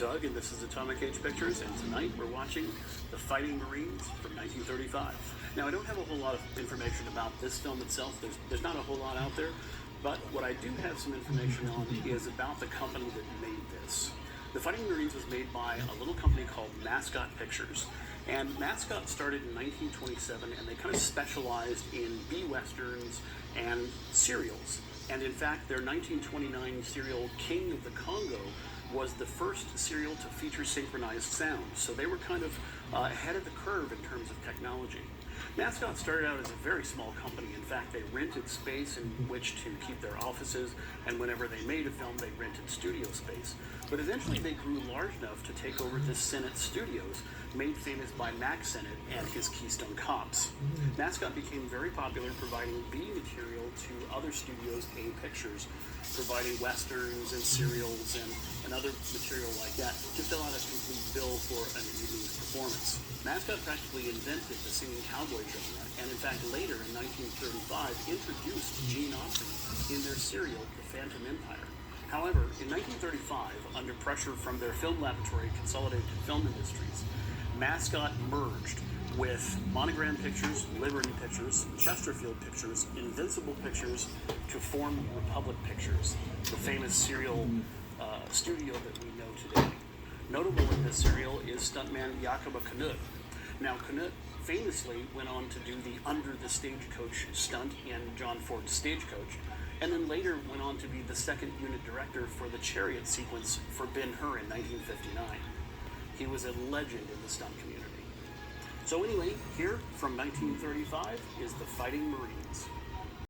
Doug, and this is Atomic Age Pictures, and tonight we're watching The Fighting Marines from 1935. Now, I don't have a whole lot of information about this film itself. There's not a whole lot out there, but what I do have some information on is about the company that made this. The Fighting Marines was made by a little company called Mascot Pictures. And Mascot started in 1927, and they kind of specialized in B-westerns and serials. And in fact, their 1929 serial King of the Congo was the first serial to feature synchronized sound. So they were kind of ahead of the curve in terms of technology. Mascot started out as a very small company. In fact, they rented space in which to keep their offices, and whenever they made a film, they rented studio space. But eventually they grew large enough to take over the Sennett Studios, made famous by Mack Sennett and his Keystone Cops. Mascot became very popular, providing B material to other studios, A Pictures, providing westerns and serials and other material like that to fill out a complete bill for an evening's performance. Mascot practically invented the singing cowboy genre, and in fact later in 1935 introduced Gene Autry in their serial The Phantom Empire. However, in 1935, under pressure from their film laboratory, Consolidated Film Industries, Mascot merged with Monogram Pictures, Liberty Pictures, Chesterfield Pictures, Invincible Pictures to form Republic Pictures, the famous serial studio that we know today. Notable in this serial is stuntman Jakob Knut. Now, Knut famously went on to do the Under the Stagecoach stunt in John Ford's Stagecoach, and then later went on to be the second unit director for the chariot sequence for Ben-Hur in 1959. He was a legend in the stunt community. So anyway, here from 1935 is The Fighting Marines.